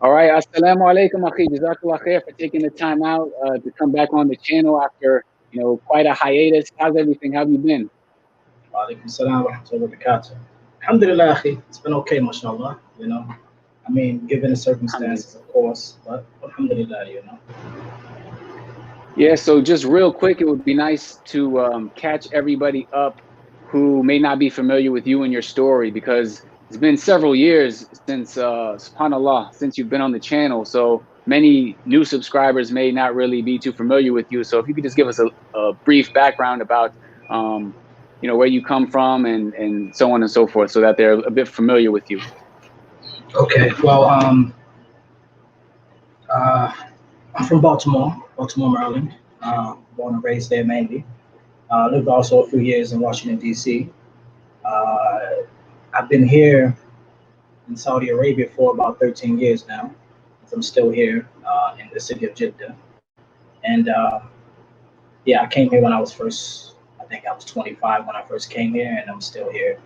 All right, assalamu alaikum, akhi. Jazakallah for taking the time out to come back on the channel after quite a hiatus. How's everything? How have you been? Walaikum salam wa rahmatullahi wa barakatuh. Alhamdulillah, akhi. It's been okay, mashallah. I mean, given the Alhamdulillah. circumstances, of course, but alhamdulillah. Yeah, so just real quick, it would be nice to catch everybody up who may not be familiar with you and your story because it's been several years since, subhanAllah, since you've been on the channel. So many new subscribers may not really be too familiar with you. So if you could just give us a brief background about, where you come from and so on and so forth so that they're a bit familiar with you. Okay, well, uh, I'm from Baltimore, Maryland. Born and raised there mainly. Lived also a few years in Washington, D.C. Uh, I've been here in Saudi Arabia for about 13 years now. I'm still here in the city of Jeddah. And yeah, I came here when I was first, I think I was 25 when I first came here, and I'm still here.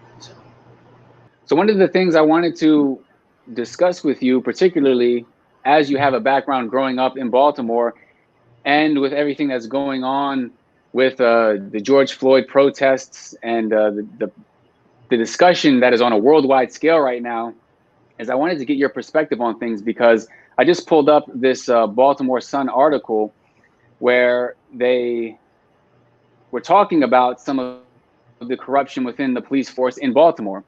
So one of the things I wanted to discuss with you, particularly as you have a background growing up in Baltimore and with everything that's going on with the George Floyd protests and the discussion that is on a worldwide scale right now, is I wanted to get your perspective on things because I just pulled up this Baltimore Sun article where they were talking about some of the corruption within the police force in Baltimore.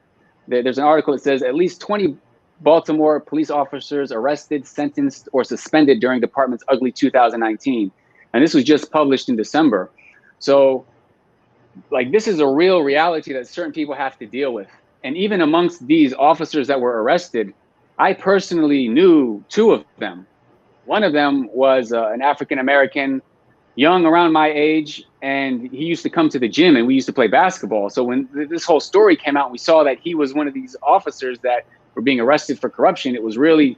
There's an article that says at least 20 Baltimore police officers arrested, sentenced, or suspended during department's ugly 2019. And this was just published in December. So, like, this is a real reality that certain people have to deal with. And even amongst these officers that were arrested, I personally knew two of them. One of them was an African-American, young, around my age, and he used to come to the gym and we used to play basketball. So when this whole story came out, we saw that he was one of these officers that were being arrested for corruption. It was really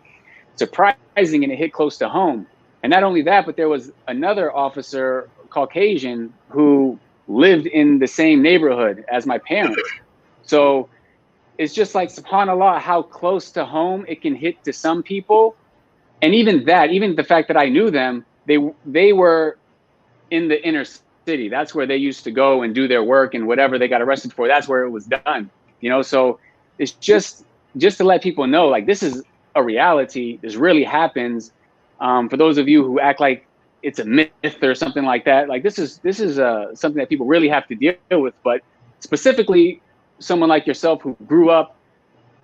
surprising and it hit close to home. And not only that, but there was another officer, Caucasian, who lived in the same neighborhood as my parents. So it's just like, subhanAllah, how close to home it can hit to some people. And even the fact that I knew them, they were in the inner city. That's where they used to go and do their work, and whatever they got arrested for, that's where it was done. So it's just to let people know, like, this is a reality. This really happens. For those of you who act like it's a myth or something like that, like, this is something that people really have to deal with. But specifically, someone like yourself who grew up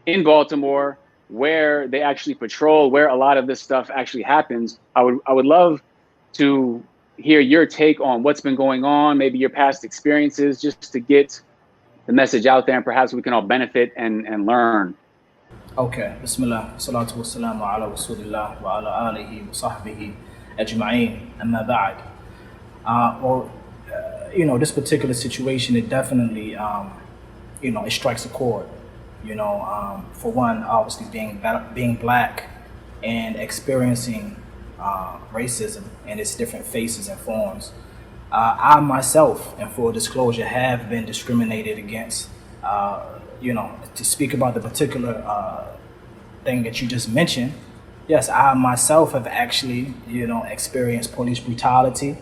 in Baltimore, where they actually patrol, where a lot of this stuff actually happens, I would love to hear your take on what's been going on, maybe your past experiences, just to get the message out there, and perhaps we can all benefit and learn. Okay, Bismillah, salatu wassalamu ala rasulillah wa ala alihi wa sahbihi ajma'een, amma ba'd. This particular situation, it definitely, it strikes a chord. For one, obviously being black and experiencing racism in its different faces and forms. I myself, in full disclosure, have been discriminated against. To speak about the particular thing that you just mentioned, yes, I myself have actually, experienced police brutality.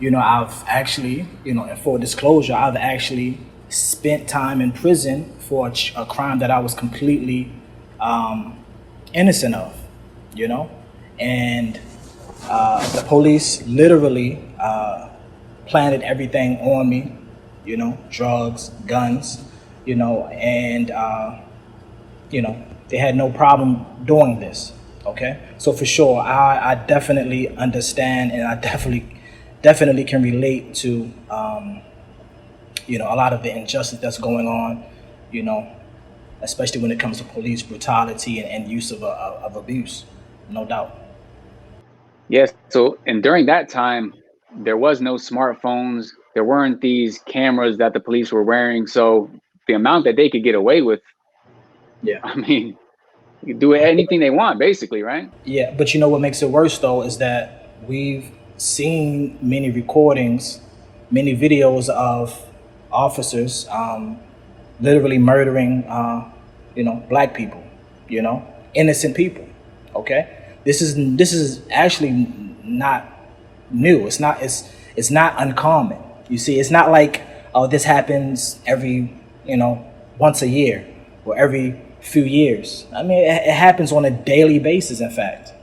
I've actually, in full disclosure, I've actually spent time in prison for a crime that I was completely innocent of, and the police literally planted everything on me, drugs, guns, and they had no problem doing this. Okay, so for sure, I definitely understand, and I definitely can relate to a lot of the injustice that's going on, especially when it comes to police brutality and use of abuse, no doubt. Yes. So, and during that time, there was no smartphones. There weren't these cameras that the police were wearing. So the amount that they could get away with, Yeah. I mean, you could do anything they want, basically, right? Yeah, but what makes it worse though is that we've seen many recordings, many videos of officers literally murdering, black people. innocent people. Okay, this is actually not new. It's not uncommon. You see, it's not like, oh, this happens every once a year or every few years. I mean, it happens on a daily basis. In fact,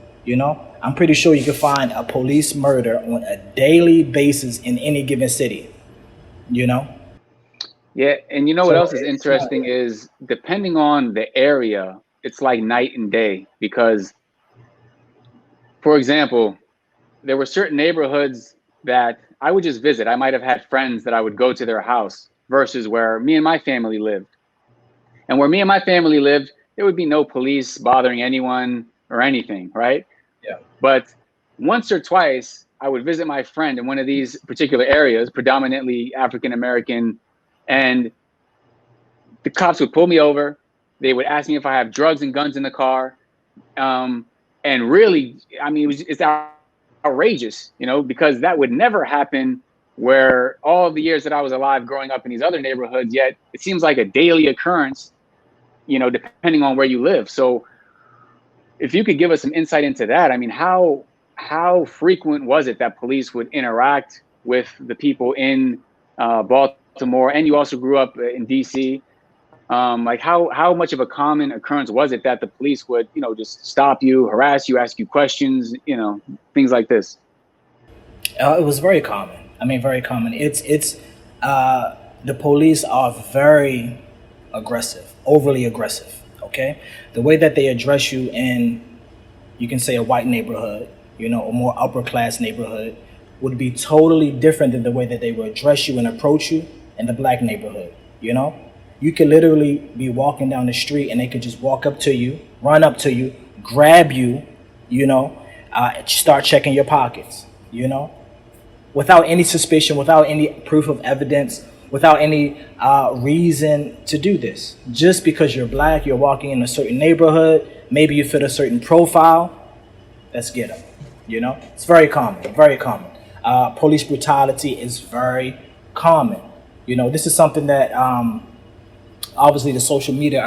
I'm pretty sure you can find a police murder on a daily basis in any given city. You know, Yeah, and you know what so else is it's not. interesting is depending on the area, it's like night and day. Because, for example, there were certain neighborhoods that I would just visit. I might have had friends that I would go to their house versus where me and my family lived. And where me and my family lived, there would be no police bothering anyone or anything, right? Yeah. But once or twice, I would visit my friend in one of these particular areas, predominantly African American, and the cops would pull me over. They would ask me if I have drugs and guns in the car. Um, and really, I mean, it's outrageous, because that would never happen where all of the years that I was alive growing up in these other neighborhoods, yet it seems like a daily occurrence, depending on where you live. So if you could give us some insight into that, I mean, how frequent was it that police would interact with the people in Baltimore, and you also grew up in DC? Like how much of a common occurrence was it that the police would, just stop you, harass you, ask you questions, things like this? It was very common. I mean, very common. The police are very aggressive, overly aggressive. Okay, the way that they address you in, you can say, a white neighborhood, a more upper class neighborhood, would be totally different than the way that they would address you and approach you in the black neighborhood. You could literally be walking down the street and they could just walk up to you, run up to you, grab you, start checking your pockets, without any suspicion, without any proof of evidence, without any reason to do this. Just because you're black, you're walking in a certain neighborhood, maybe you fit a certain profile, let's get them. It's very common, very common. Police brutality is very common. This is something that obviously the social media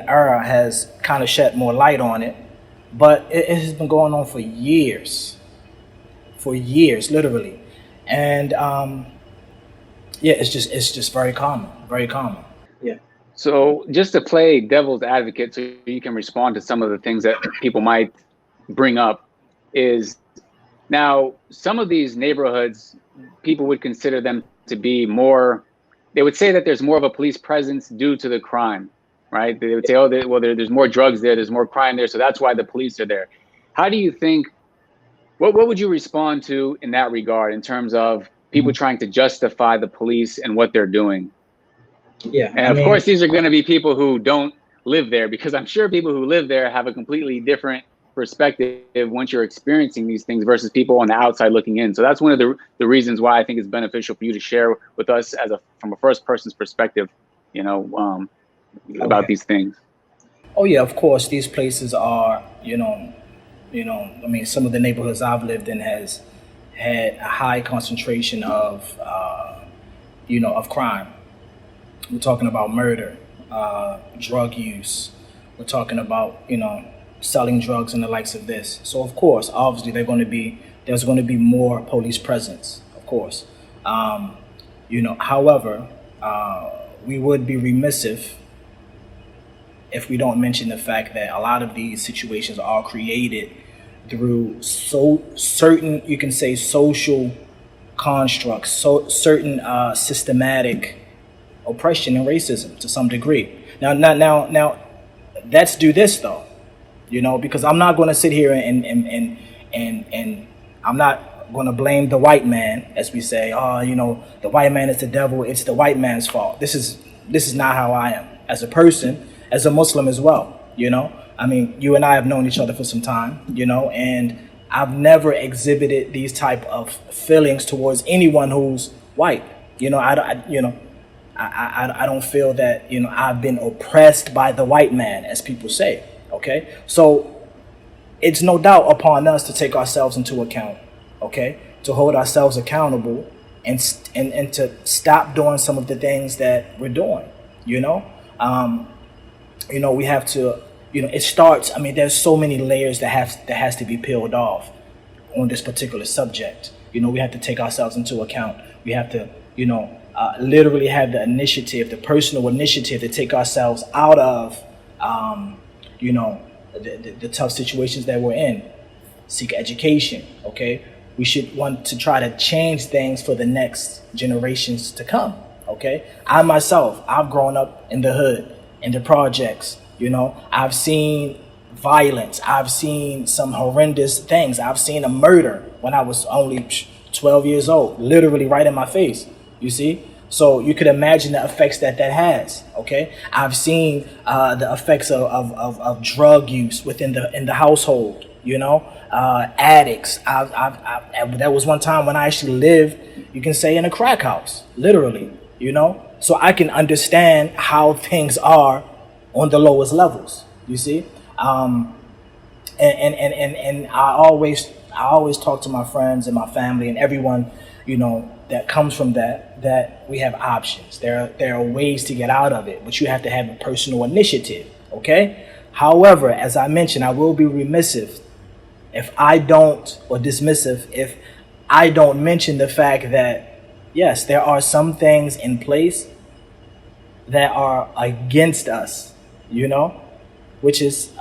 era has kind of shed more light on it, but it has been going on for years, literally. And yeah, it's just very common, very common. Yeah. So just to play devil's advocate, so you can respond to some of the things that people might bring up, is now some of these neighborhoods, people would consider them to be more, they would say that there's more of a police presence due to the crime, right? They would say, oh, there's more drugs there, there's more crime there, so that's why the police are there. How do you think, what would you respond to in that regard, in terms of people trying to justify the police and what they're doing? Yeah. And of course, these are going to be people who don't live there, because I'm sure people who live there have a completely different perspective once you're experiencing these things versus people on the outside looking in. So that's one of the reasons why I think it's beneficial for you to share with us from a first person's perspective, about these things. Oh yeah, of course. These places are, I mean, some of the neighborhoods I've lived in has had a high concentration of, of crime. We're talking about murder, drug use. We're talking about, selling drugs and the likes of this. So of course, obviously, there's going to be more police presence, of course. However, we would be remiss if we don't mention the fact that a lot of these situations are created through certain, you can say, social constructs, certain systematic oppression and racism to some degree. Now, let's do this though, because I'm not going to sit here and I'm not going to blame the white man, as we say. Oh, the white man is the devil. It's the white man's fault. This is not how I am as a person, as a Muslim as well. I mean, you and I have known each other for some time, and I've never exhibited these type of feelings towards anyone who's white. I don't feel that, I've been oppressed by the white man, as people say. Okay, so it's no doubt upon us to take ourselves into account. Okay, to hold ourselves accountable and to stop doing some of the things that we're doing. we have to, it starts. I mean, there's so many layers that has to be peeled off on this particular subject. We have to take ourselves into account. We have to, literally have the initiative, the personal initiative to take ourselves out of, the tough situations that we're in. Seek education, okay? We should want to try to change things for the next generations to come, okay? I myself, I've grown up in the hood, in the projects, I've seen violence. I've seen some horrendous things. I've seen a murder when I was only 12 years old, literally right in my face, you see? So you could imagine the effects that has, okay? I've seen the effects of drug use in the household, addicts. That was one time when I actually lived, you can say, in a crack house, literally, So I can understand how things are on the lowest levels, you see? And I always talk to my friends and my family and everyone, that comes from that we have options. There are ways to get out of it, but you have to have a personal initiative, okay? However, as I mentioned, I will be dismissive if I don't mention the fact that, yes, there are some things in place that are against us, which is,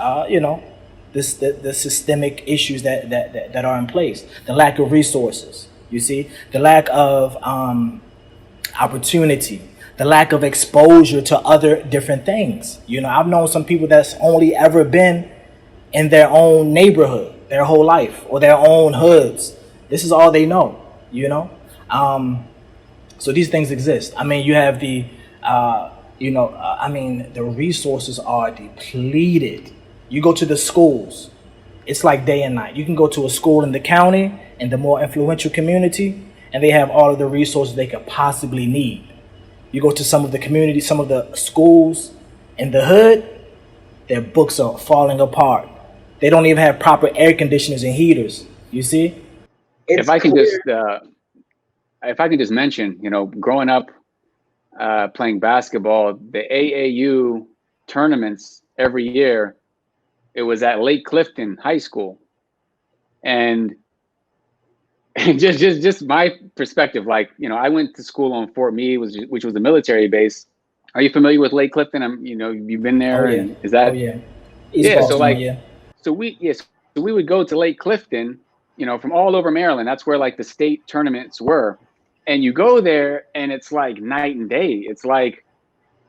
the systemic issues that are in place, the lack of resources, you see, the lack of opportunity, the lack of exposure to other different things. I've known some people that's only ever been in their own neighborhood their whole life, or their own hoods. This is all they know, So these things exist. I mean, you have the, the resources are depleted. You go to the schools, it's like day and night. You can go to a school in the county, in the more influential community, and they have all of the resources they could possibly need. You go to some of the communities, some of the schools in the hood, their books are falling apart. They don't even have proper air conditioners and heaters, you see? If I can just mention, growing up playing basketball, the AAU tournaments every year, it was at Lake Clifton High School. And just my perspective, I went to school on Fort Meade, which was a military base. Are you familiar with Lake Clifton? You've been there. Oh, yeah. And is that? Oh, yeah. East Baltimore, yeah. So we would go to Lake Clifton, from all over Maryland. That's where the state tournaments were. And you go there and it's like night and day. It's like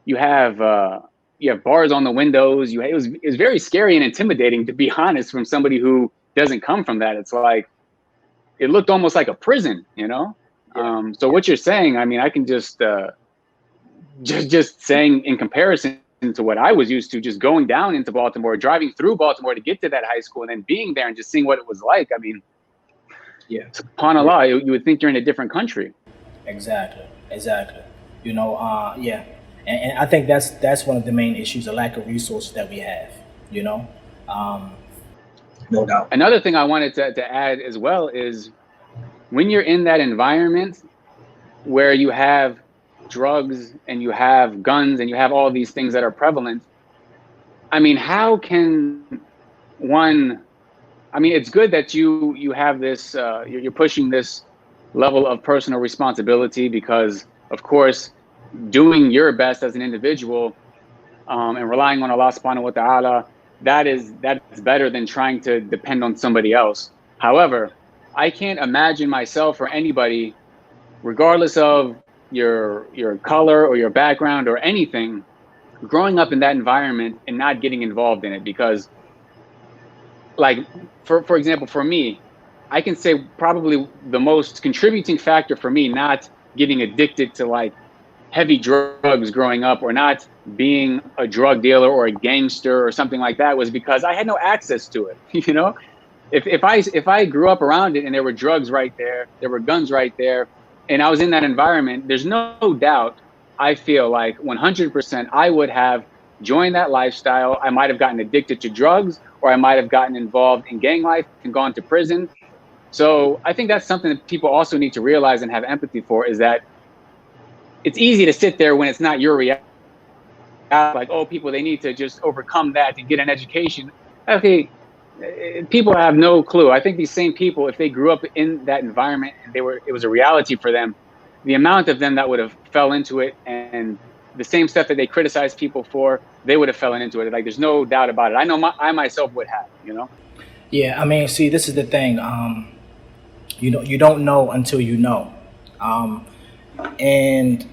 you have bars on the windows. It was very scary and intimidating, to be honest, from somebody who doesn't come from that. It's like, it looked almost like a prison, Yeah. So what you're saying, I mean, I can just saying in comparison to what I was used to, just going down into Baltimore, driving through Baltimore to get to that high school, and then being there and just seeing what it was like. I mean, subhanAllah, you would think you're in a different country. Exactly. Yeah. And I think that's one of the main issues, the lack of resources that we have, No doubt. Another thing I wanted to add as well is, when you're in that environment where you have drugs and you have guns and you have all these things that are prevalent, I mean, how can one, it's good that you have this, you're pushing this level of personal responsibility, because of course, doing your best as an individual and relying on Allah subhanahu wa ta'ala, that's better than trying to depend on somebody else. However, I can't imagine myself or anybody, regardless of your color or your background or anything, growing up in that environment and not getting involved in it. Because, for example, for me, I can say probably the most contributing factor for me not getting addicted to heavy drugs growing up, or not being a drug dealer or a gangster or something like that, was because I had no access to it. If I grew up around it and there were drugs right there, there were guns right there, and I was in that environment, there's no doubt, I feel like 100% I would have joined that lifestyle. I might have gotten addicted to drugs, or I might have gotten involved in gang life and gone to prison. So I think that's something that people also need to realize and have empathy for, is that it's easy to sit there when it's not your reality. like, oh, people, they need to just overcome that and get an education. Okay, people have no clue. I think these same people, if they grew up in that environment and it was a reality for them, the amount of them that would have fell into it, and the same stuff that they criticize people for, they would have fallen into it. Like, there's no doubt about it. I know I myself would have, you know? Yeah, I mean, see, this is the thing. You don't know until you know, and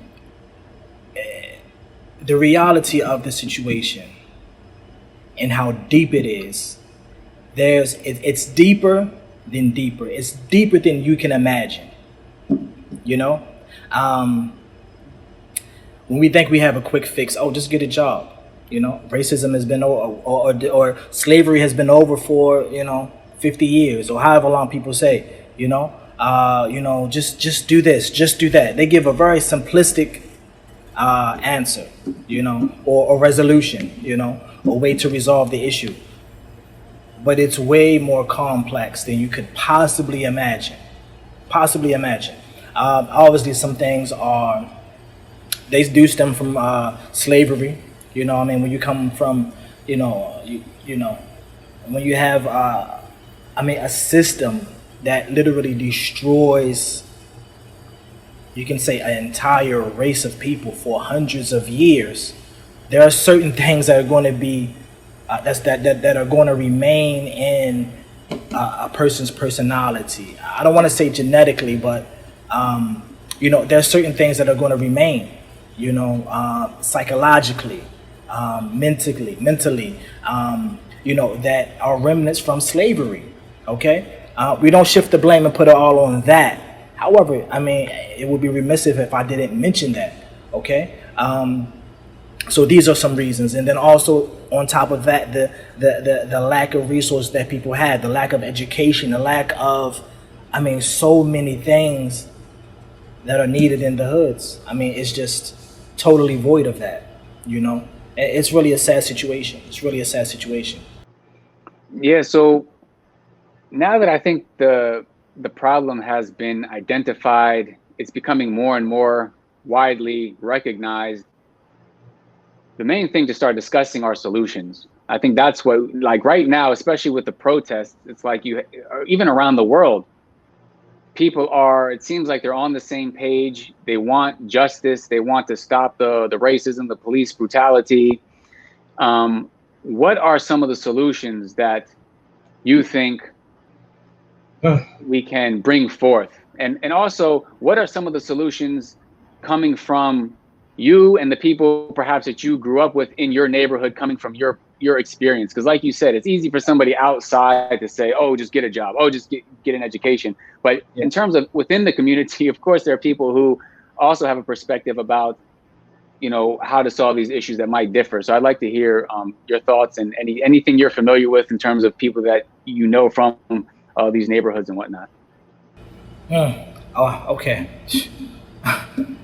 the reality of the situation and how deep it is. It's deeper than deeper. It's deeper than you can imagine. You know, um, when we think we have a quick fix, oh, just get a job. You know, racism has been over, or slavery has been over for 50 years or however long people say. Just do this, just do that. They give a very simplistic answer, or resolution, or way to resolve the issue. But it's way more complex than you could possibly imagine. Possibly imagine. Obviously, some things they do stem from slavery. When you come from, when you have, a system that literally destroys, you can say, an entire race of people for hundreds of years. There are certain things that are going to be that are going to remain in a person's personality. I don't want to say genetically, but there are certain things that are going to remain. Psychologically, mentally, that are remnants from slavery. Okay, we don't shift the blame and put it all on that. However, it would be remiss if I didn't mention that. Okay. So these are some reasons, and then also on top of that, the lack of resources that people had, the lack of education, the lack of, so many things that are needed in the hoods. It's just totally void of that. It's really a sad situation. It's really a sad situation. Yeah. So now that I think the problem has been identified, it's becoming more and more widely recognized. The main thing to start discussing are solutions. I think that's what, like right now, especially with the protests, it's like even around the world, it seems like they're on the same page. They want justice. They want to stop the racism, the police brutality. What are some of the solutions that you think we can bring forth? And also, what are some of the solutions coming from you and the people perhaps that you grew up with in your neighborhood, coming from your experience? Because like you said, it's easy for somebody outside to say, oh, just get a job, oh, just get an education. But in terms of within the community, of course, there are people who also have a perspective about, how to solve these issues that might differ. So I'd like to hear your thoughts and anything you're familiar with in terms of people that from these neighborhoods and whatnot. Oh, okay.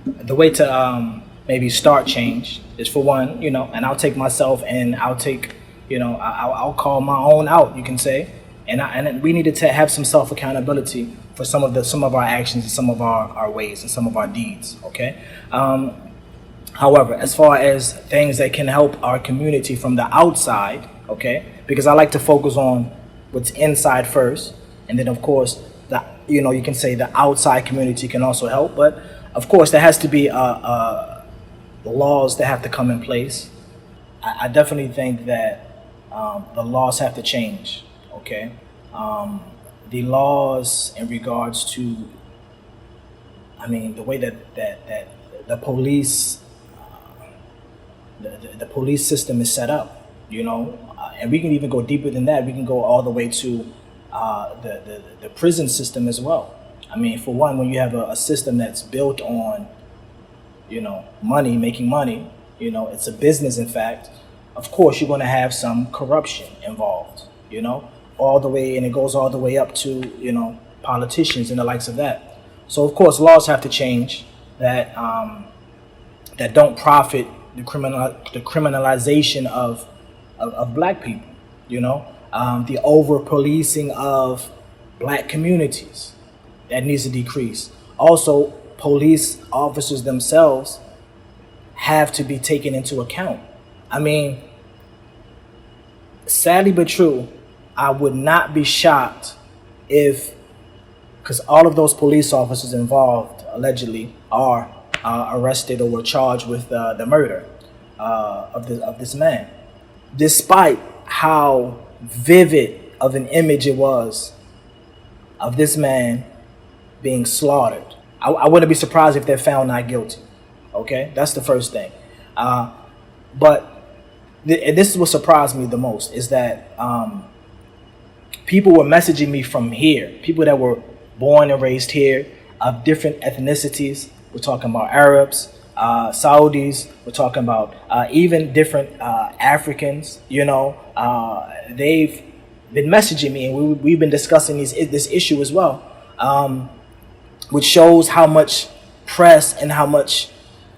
The way to maybe start change is, for one, and I'll take myself and I'll take, I'll call my own out, you can say, and we needed to have some self accountability for some of our actions and some of our ways and some of our deeds. Okay. However, as far as things that can help our community from the outside, okay, because I like to focus on what's inside first, and then of course you can say the outside community can also help, but of course there has to be laws that have to come in place. I definitely think that the laws have to change. Okay, the laws in regards to, the way that the police, the police system is set up. And we can even go deeper than that. We can go all the way to the prison system as well. For one, when you have a system that's built on, money, making money, it's a business, in fact, of course, you're going to have some corruption involved, all the way, and it goes all the way up to, politicians and the likes of that. So, of course, laws have to change that don't profit the criminalization of black people, the over policing of black communities, that needs to decrease. Also, police officers themselves have to be taken into account. I mean, sadly but true, I would not be shocked if, because all of those police officers involved allegedly are arrested or were charged with the murder of this man, despite how vivid of an image it was of this man being slaughtered. I wouldn't be surprised if they're found not guilty. Okay, that's the first thing. But this is what surprised me the most, is that people were messaging me from here, people that were born and raised here, of different ethnicities. We're talking about Arabs, Saudis, we're talking about even different Africans, you know. They've been messaging me, and we've been discussing this issue as well, which shows how much press and how much,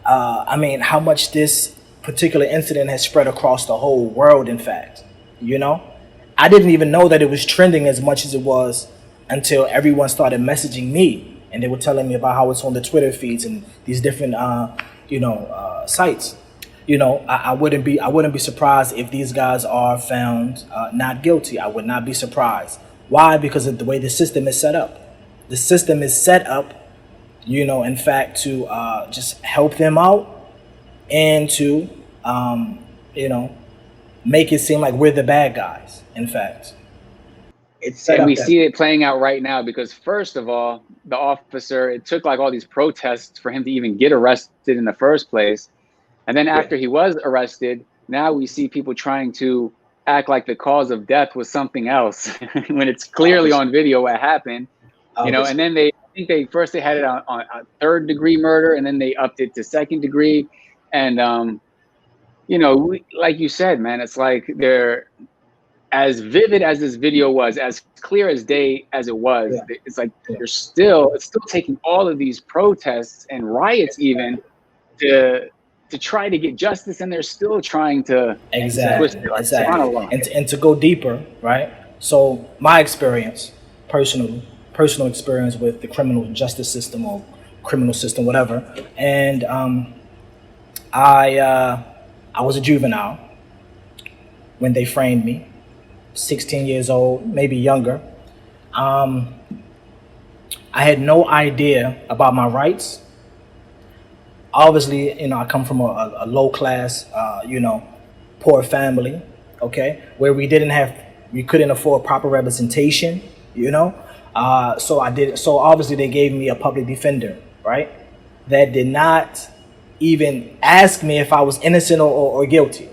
how much this particular incident has spread across the whole world, in fact. You know, I didn't even know that it was trending as much as it was until everyone started messaging me, and they were telling me about how it's on the Twitter feeds and these different sites. You know, I wouldn't be surprised if these guys are found not guilty. I would not be surprised. Why? Because of the way the system is set up. The system is set up, you know, in fact, to just help them out and to, make it seem like we're the bad guys. In fact, it's set and up we see it playing out right now, because first of all, the officer, it took like all these protests for him to even get arrested in the first place. And then after he was arrested, now we see people trying to act like the cause of death was something else when it's clearly on video what happened. You know, and then I think they had it on a third-degree murder, and then they upped it to second degree. And, like you said, man, it's like they're as vivid as this video was, as clear as day as it was. It's like it's still taking all of these protests and riots even to try to get justice, and they're still trying to twist it. Exactly. And to go deeper, right? So my experience, personal experience with the criminal justice system or criminal system, whatever. And I was a juvenile when they framed me, 16 years old, maybe younger. I had no idea about my rights. Obviously, I come from a low class, poor family, okay, where we couldn't afford proper representation, So obviously they gave me a public defender, right? That did not even ask me if I was innocent or guilty.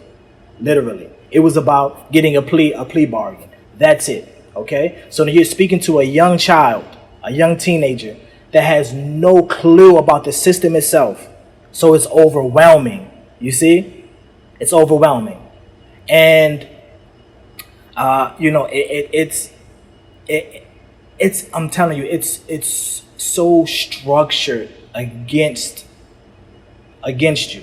Literally, it was about getting a plea bargain. That's it. Okay. So you're speaking to a young child, a young teenager that has no clue about the system itself. So it's overwhelming. You see, it's overwhelming, and it's I'm telling you, it's so structured against you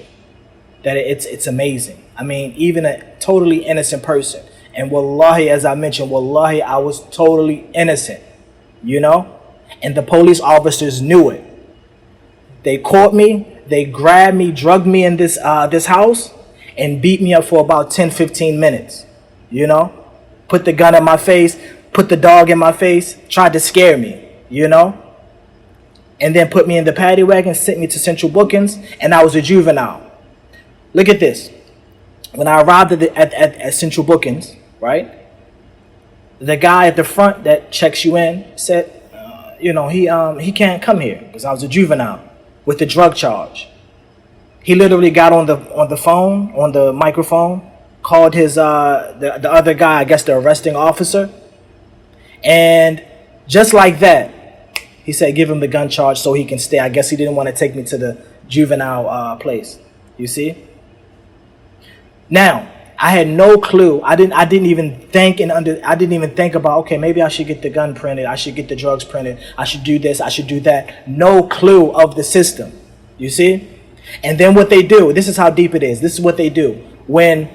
that it's amazing. I mean, even a totally innocent person, and wallahi, as I mentioned, wallahi, I was totally innocent, and the police officers knew it. They caught me, they grabbed me, drugged me in this house, and beat me up for about 10-15 minutes, put the gun in my face, put the dog in my face, tried to scare me, and then put me in the paddy wagon, sent me to central bookings, and I was a juvenile. Look at this. When I arrived at central bookings, right, the guy at the front that checks you in said, he can't come here because I was a juvenile with the drug charge. He literally got on the phone, on the microphone, called his the other guy, I guess the arresting officer, and just like that, he said, give him the gun charge so he can stay. I guess he didn't want to take me to the juvenile place. You see? Now, I had no clue. I didn't even think about, okay, maybe I should get the gun printed. I should get the drugs printed. I should do this. I should do that. No clue of the system. You see? And then what they do, this is how deep it is. This is what they do. When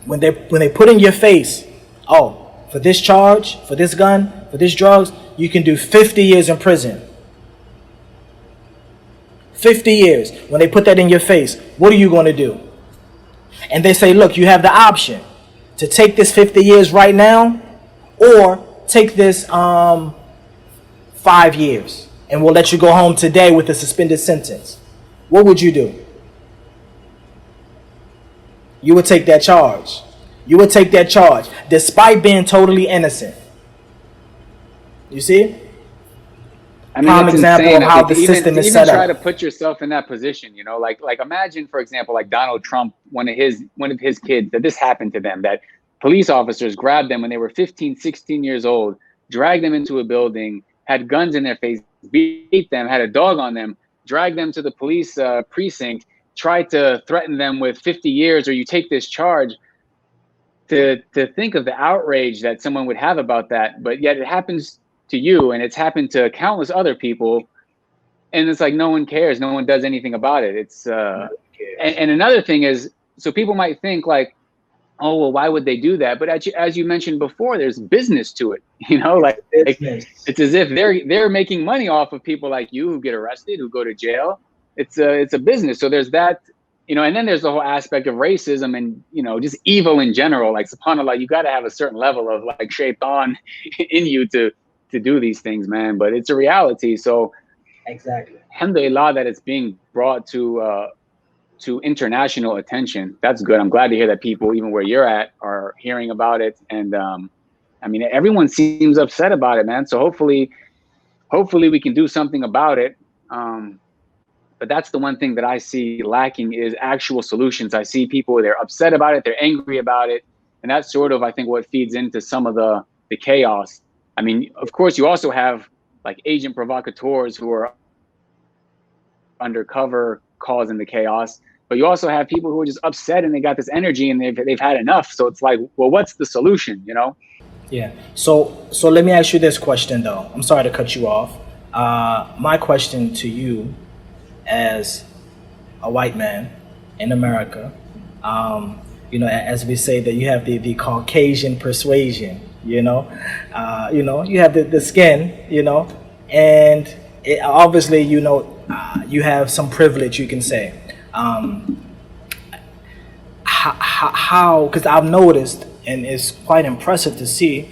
they put in your face, oh, for this charge, for this gun, for this drugs, you can do 50 years in prison. 50 years. When they put that in your face, what are you going to do? And they say, look, you have the option to take this 50 years right now, or take this 5 years, and we'll let you go home today with a suspended sentence. What would you do? You would take that charge. You would take that charge, despite being totally innocent. You see? I mean, Prime it's example insane. of how To the even system to is even set try to up. put yourself in that position, you know, like imagine, for example, like Donald Trump, one of his kids, that this happened to them, that police officers grabbed them when they were 15, 16 years old, dragged them into a building, had guns in their face, beat them, had a dog on them, dragged them to the police precinct, tried to threaten them with 50 years or you take this charge. To think of the outrage that someone would have about that, but yet it happens to you and it's happened to countless other people, and it's like no one cares, no one does anything about it. It's and another thing is, so people might think like, oh well, why would they do that? But as you mentioned before, there's business to it. You know, like Business. it's as if they're making money off of people like you who get arrested, who go to jail. It's a business. So there's that, you know, and then there's the whole aspect of racism and, you know, just evil in general. Like subhanAllah, you got to have a certain level of like shaitan in you to do these things, man. But it's a reality. So Exactly. alhamdulillah that it's being brought to international attention. That's good. I'm glad to hear that people, even where you're at, are hearing about it. And I mean, everyone seems upset about it, man. So hopefully we can do something about it. But that's the one thing that I see lacking is actual solutions. I see people, they're upset about it, they're angry about it, and that's sort of, I think, what feeds into some of the chaos. I mean, of course, you also have like agent provocateurs who are undercover causing the chaos, but you also have people who are just upset and they got this energy and they've had enough. So it's like, well, what's the solution? You know? Yeah. So let me ask you this question though. I'm sorry to cut you off. My question to you, as a white man in America, as we say that you have the Caucasian persuasion, you have the skin, and obviously, you have some privilege, you can say. How, because I've noticed, and it's quite impressive to see,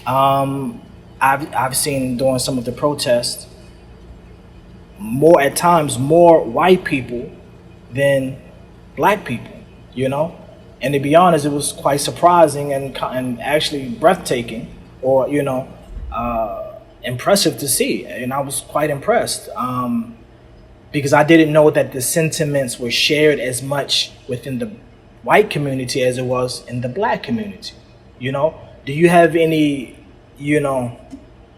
I've seen during some of the protests, at times more white people than black people, and to be honest, it was quite surprising and actually breathtaking, or impressive to see, and I was quite impressed, because I didn't know that the sentiments were shared as much within the white community as it was in the black community. Do you have any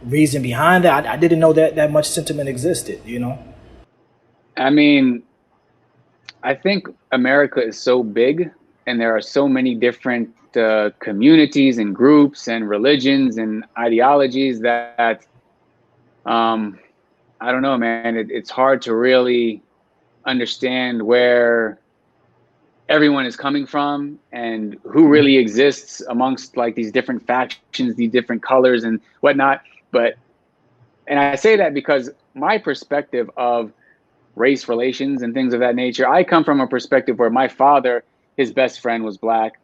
reason behind that? I didn't know that much sentiment existed. I mean, I think America is so big and there are so many different communities and groups and religions and ideologies that I don't know, man. It's hard to really understand where everyone is coming from and who really exists amongst like these different factions, these different colors and whatnot. And I say that because my perspective of race relations and things of that nature, I come from a perspective where my father, his best friend was black.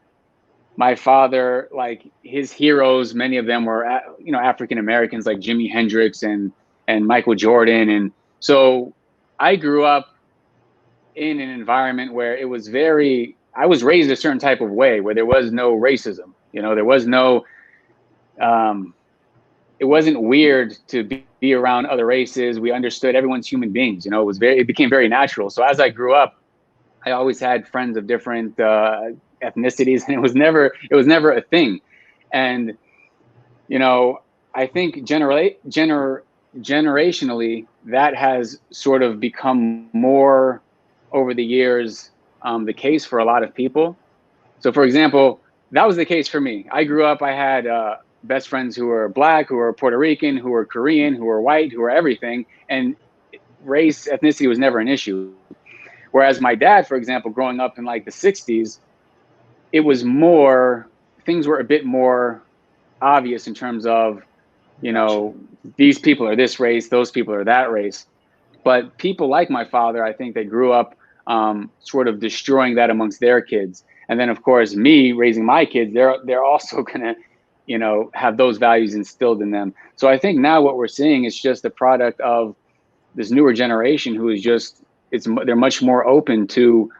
My father, like his heroes, many of them were, African Americans like Jimi Hendrix and Michael Jordan. And so I grew up in an environment where I was raised a certain type of way where there was no racism. There was no, it wasn't weird to be around other races. We understood everyone's human beings. It became very natural. So as I grew up, I always had friends of different ethnicities, and it was never a thing. And I think generationally, that has sort of become more over the years the case for a lot of people. So, for example, that was the case for me. I grew up, I had best friends who were black, who were Puerto Rican, who were Korean, who were white, who were everything. And race, ethnicity was never an issue. Whereas my dad, for example, growing up in like the 60s, it was things were a bit more obvious in terms of, these people are this race, those people are that race. But people like my father, I think they grew up sort of destroying that amongst their kids. And then, of course, me raising my kids, they're also gonna, have those values instilled in them. So I think now what we're seeing is just a product of this newer generation who is they're much more open to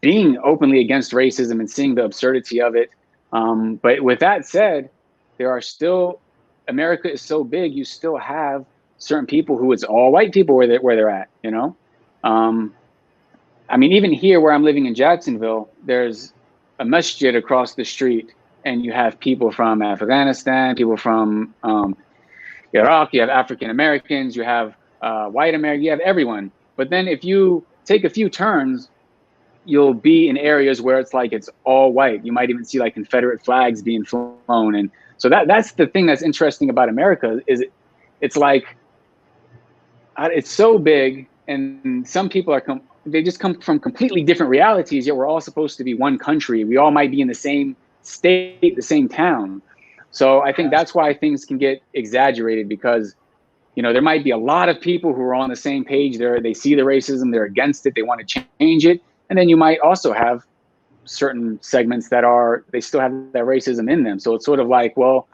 being openly against racism and seeing the absurdity of it. But with that said, America is so big, you still have certain people who it's all white people where they're at, I mean, even here where I'm living in Jacksonville, there's a masjid across the street, and you have people from Afghanistan, people from Iraq, you have African Americans, you have white Americans, you have everyone. But then if you take a few turns, you'll be in areas where it's all white. You might even see like Confederate flags being flown. And so that's the thing that's interesting about America is it's like, it's so big, and some people they just come from completely different realities, yet we're all supposed to be one country. We all might be in the same state, the same town. So I think that's why things can get exaggerated, because there might be a lot of people who are on the same page. They see the racism, they're against it, they want to change it. And then you might also have certain segments they still have that racism in them. So it's sort of like, well,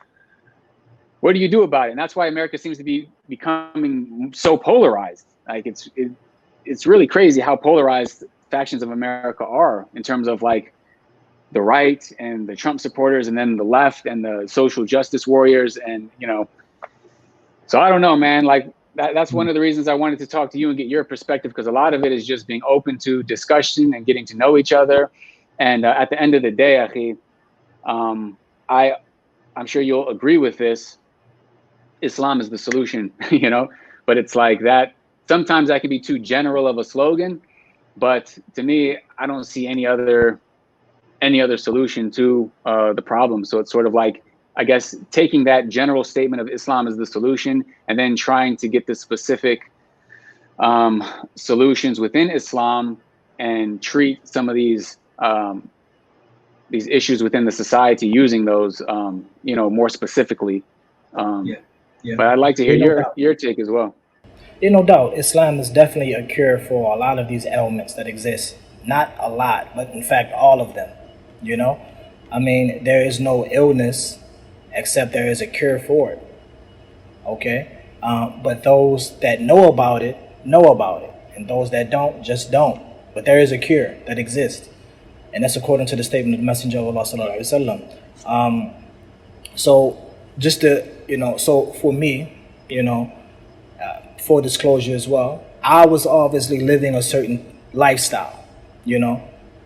what do you do about it? And that's why America seems to be becoming so polarized. Like it's really crazy how polarized factions of America are in terms of like the right and the Trump supporters, and then the left and the social justice warriors. And, so I don't know, man, like that's one of the reasons I wanted to talk to you and get your perspective, because a lot of it is just being open to discussion and getting to know each other. And at the end of the day, Akhi, I'm sure you'll agree with this. Islam is the solution, but it's like that. Sometimes that can be too general of a slogan, but to me, I don't see any other solution to the problem. So it's sort of like, I guess, taking that general statement of Islam is the solution and then trying to get the specific solutions within Islam and treat some of these issues within the society using those, more specifically. But I'd like to hear your take as well. No doubt, Islam is definitely a cure for a lot of these ailments that exist. Not a lot, but in fact, all of them. I mean, there is no illness except there is a cure for it. Okay? But those that know about it, and those that don't, just don't. But there is a cure that exists. And that's according to the statement of the Messenger of Allah sallallahu alaihi wasallam. So just to, so for me, for disclosure as well, I was obviously living a certain lifestyle,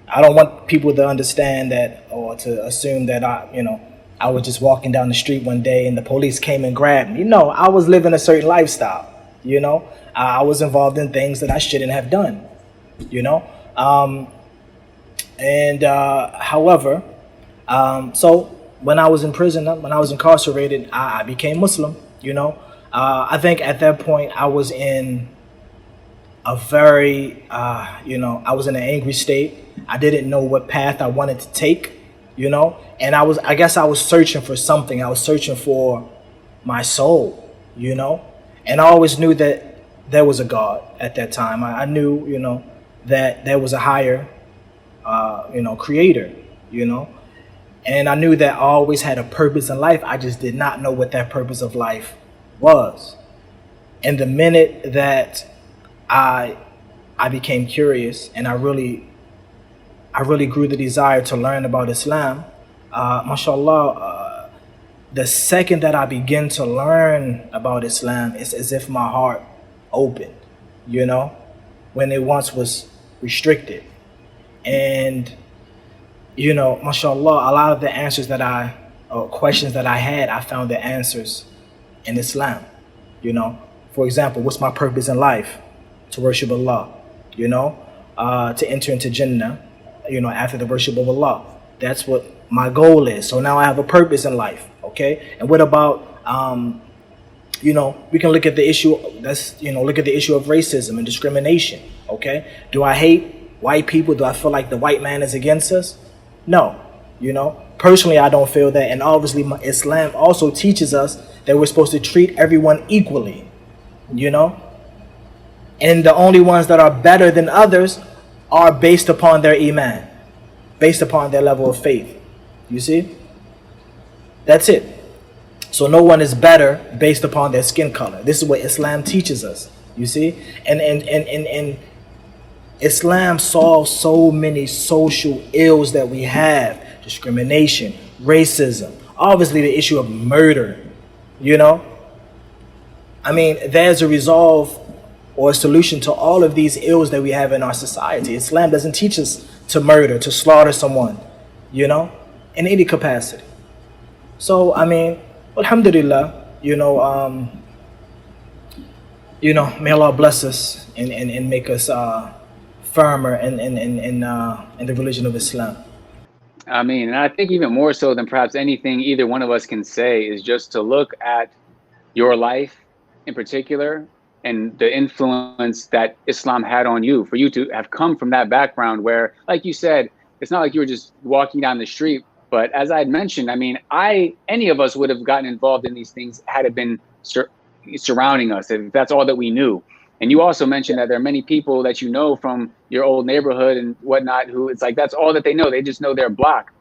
I don't want people to understand that or to assume that I was just walking down the street one day and the police came and grabbed me. No, I was living a certain lifestyle, I was involved in things that I shouldn't have done, however, so when I was in prison, when I was incarcerated, I became Muslim, I think at that point I was in a very, I was in an angry state. I didn't know what path I wanted to take, and I guess I was searching for something. I was searching for my soul, and I always knew that there was a God at that time. I knew, that there was a higher, creator, and I knew that I always had a purpose in life. I just did not know what that purpose of life was. And the minute that I became curious and I really grew the desire to learn about Islam, mashallah, the second that I began to learn about Islam, it's as if my heart opened, when it once was restricted. And, mashallah, a lot of the answers questions that I had, I found the answers in Islam. For example, what's my purpose in life? To worship Allah, to enter into Jannah, after the worship of Allah. That's what my goal is. So now I have a purpose in life, okay? And what about, we can look at the issue, look at the issue of racism and discrimination, okay? Do I hate white people? Do I feel like the white man is against us? No, personally, I don't feel that. And obviously, Islam also teaches us that we're supposed to treat everyone equally, And the only ones that are better than others are based upon their iman, based upon their level of faith. You see? That's it. So no one is better based upon their skin color. This is what Islam teaches us. You see? And Islam solves so many social ills that we have: discrimination, racism, obviously the issue of murder. You know? I mean, there's a resolve or a solution to all of these ills that we have in our society. Islam doesn't teach us to murder, to slaughter someone, you know, in any capacity. So, I mean, alhamdulillah, may Allah bless us and make us firmer in the religion of Islam. I mean, and I think even more so than perhaps anything either one of us can say is just to look at your life in particular and the influence that Islam had on you, for you to have come from that background where, like you said, it's not like you were just walking down the street. But as I had mentioned, I mean, any of us would have gotten involved in these things had it been surrounding us, if that's all that we knew. And you also mentioned that there are many people that you know from your old neighborhood and whatnot who it's like that's all that they know. They just know their block.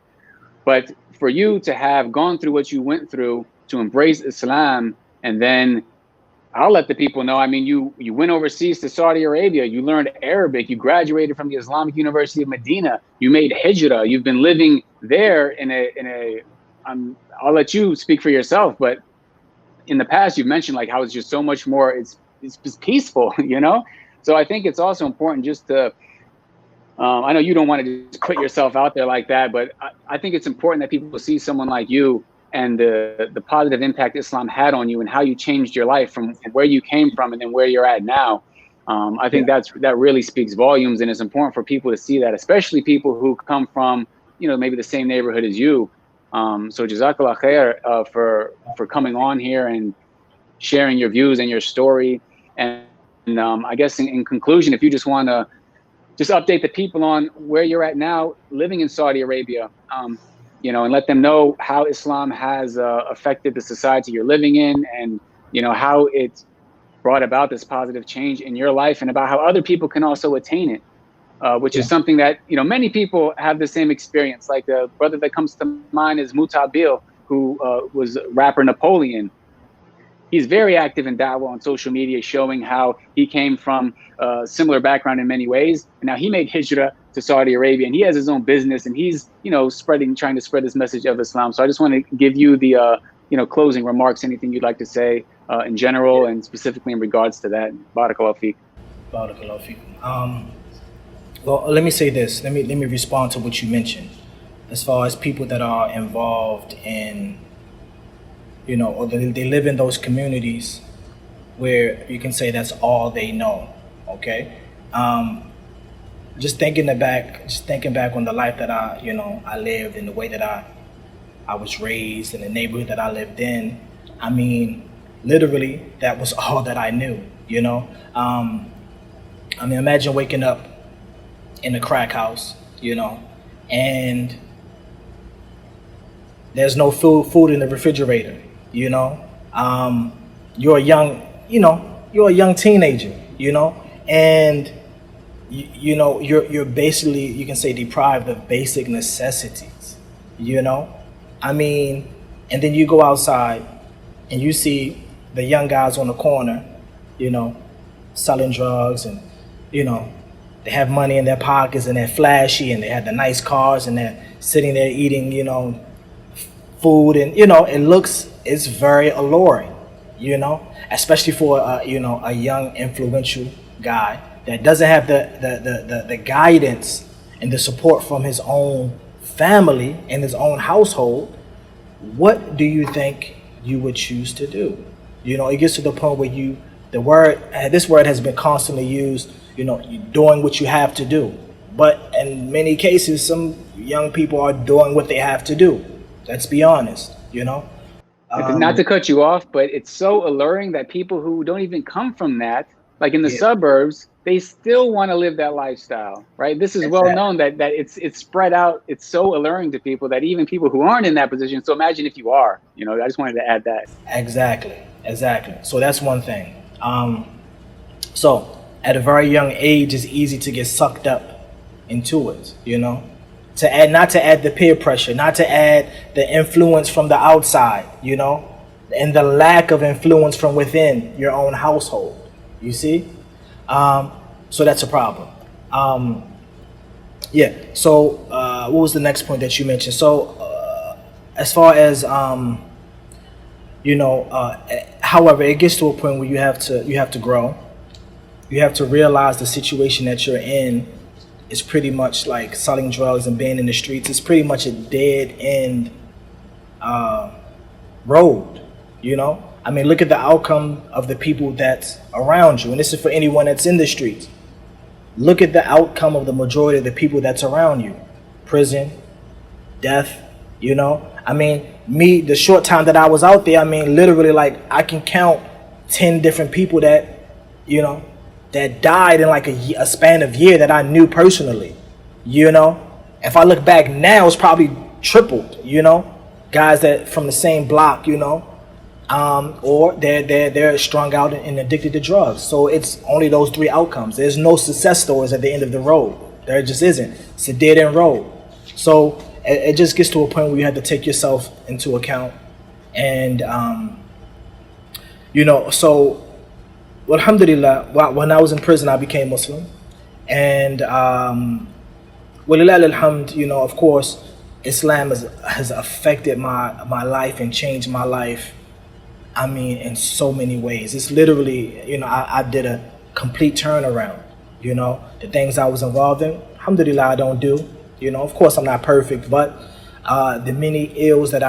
But for you to have gone through what you went through, to embrace Islam, and then I'll let the people know, I mean, you went overseas to Saudi Arabia, you learned Arabic, you graduated from the Islamic University of Medina, you made hijrah, you've been living there I'll let you speak for yourself, but in the past you've mentioned like how it's just so much more, it's peaceful, you know? So I think it's also important just to, I know you don't want to just put yourself out there like that, but I think it's important that people see someone like you and the positive impact Islam had on you and how you changed your life from where you came from and then where you're at now. I think that really speaks volumes, and it's important for people to see that, especially people who come from, maybe the same neighborhood as you. So jazakumAllahukhairan for coming on here and sharing your views and your story. And I guess in conclusion, if you just want to just update the people on where you're at now, living in Saudi Arabia, and let them know how Islam has affected the society you're living in, and how it brought about this positive change in your life, and about how other people can also attain it, which is something that many people have the same experience. Like the brother that comes to mind is Mutabil, who was rapper Napoleon. He's very active in dawah on social media, showing how he came from a similar background in many ways. And now he made hijrah to Saudi Arabia, and he has his own business, and he's, trying to spread this message of Islam. So I just want to give you the, closing remarks, anything you'd like to say in general and specifically in regards to that. Barakallahu feek. Barakallahu feekum. Well, let me say this. Let me respond to what you mentioned, as far as people that are involved in, or they live in those communities where you can say that's all they know. Okay, just thinking back on the life that I lived, and the way that I was raised, in the neighborhood that I lived in. I mean, literally, that was all that I knew. Imagine waking up in a crack house, and there's no food in the refrigerator. You're a young teenager, and you're basically, you can say, deprived of basic necessities, and then you go outside and you see the young guys on the corner, selling drugs, and they have money in their pockets, and they're flashy, and they have the nice cars, and they're sitting there eating, food, and it's very alluring, especially for a young influential guy that doesn't have the guidance and the support from his own family and his own household. What do you think you would choose to do? It gets to the point where this word has been constantly used, you're doing what you have to do. But in many cases, some young people are doing what they have to do. Let's be honest, Not to cut you off, but it's so alluring that people who don't even come from that, like in the suburbs, they still want to live that lifestyle, right? This is well known that it's spread out. It's so alluring to people that even people who aren't in that position. So imagine if you are, I just wanted to add that. Exactly. So that's one thing. So at a very young age, it's easy to get sucked up into it, you know. To add, not to add the peer pressure, not to add the influence from the outside, you know, and the lack of influence from within your own household. You see, so that's a problem. Yeah. So, what was the next point that you mentioned? So, as far as however, it gets to a point where you have to grow. You have to realize the situation that you're in is pretty much like selling drugs and being in the streets. It's pretty much a dead end road. You know, I mean, look at the outcome of the people that's around you, and this is for anyone that's in the streets. Look at the outcome of the majority of the people that's around you: prison, death. You know, I mean, me, the short time that I was out there, I mean, literally, like, I can count 10 different people that, you know, that died in like a span of year that I knew personally. You know, if I look back now, it's probably tripled. You know, guys that from the same block. You know, or they're strung out and addicted to drugs. So it's only those three outcomes. There's no success stories at the end of the road. There just isn't. It's a dead end road. So it just gets to a point where you have to take yourself into account, and so. Well, alhamdulillah, when I was in prison, I became Muslim. And, walillah alhamd, you know, of course, Islam has affected my life and changed my life, I mean, in so many ways. It's literally, you know, I did a complete turnaround, you know. The things I was involved in, alhamdulillah, I don't do. You know, of course, I'm not perfect, but the many ills that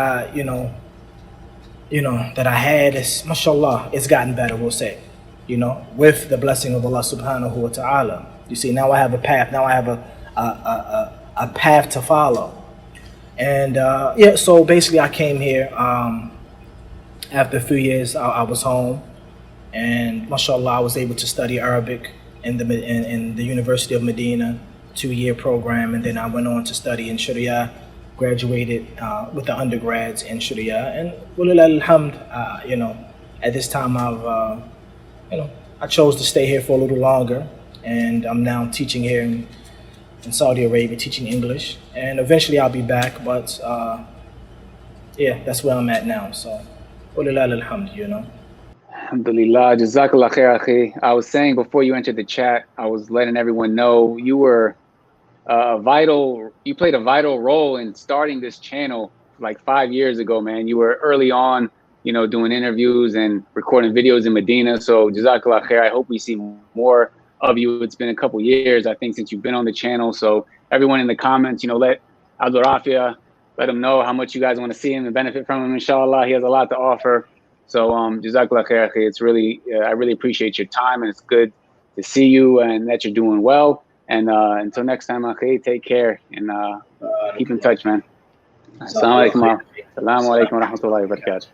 that I had, is, mashallah, it's gotten better, we'll say. You know, with the blessing of Allah subhanahu wa ta'ala. You see, now I have a path. Now I have a path to follow. And so basically I came here after a few years. I was home, and mashallah, I was able to study Arabic in the University of Medina, 2-year program, and then I went on to study in Sharia, graduated with the undergrads in Sharia, and walillah alhamd, you know, at this time I chose to stay here for a little longer, and I'm now teaching here in Saudi Arabia, teaching English, and eventually I'll be back, but that's where I'm at now, so walillah alhamd, you know. Alhamdulillah, jazakallah khair, akhi. I was saying before you entered the chat, I was letting everyone know you were you played a vital role in starting this channel like 5 years ago, man. You were early on, you know, doing interviews and recording videos in Medina. So jazakallah khair. I hope we see more of you. It's been a couple years, I think, since you've been on the channel. So everyone in the comments, you know, let Abdul Rafia, let him know how much you guys want to see him and benefit from him. Inshallah, he has a lot to offer. So jazakallah khair. It's really, I really appreciate your time, and it's good to see you and that you're doing well. And until next time, akhi, take care and keep in touch, man. Assalamu alaikum wa rahmatullahi wa barakatuh.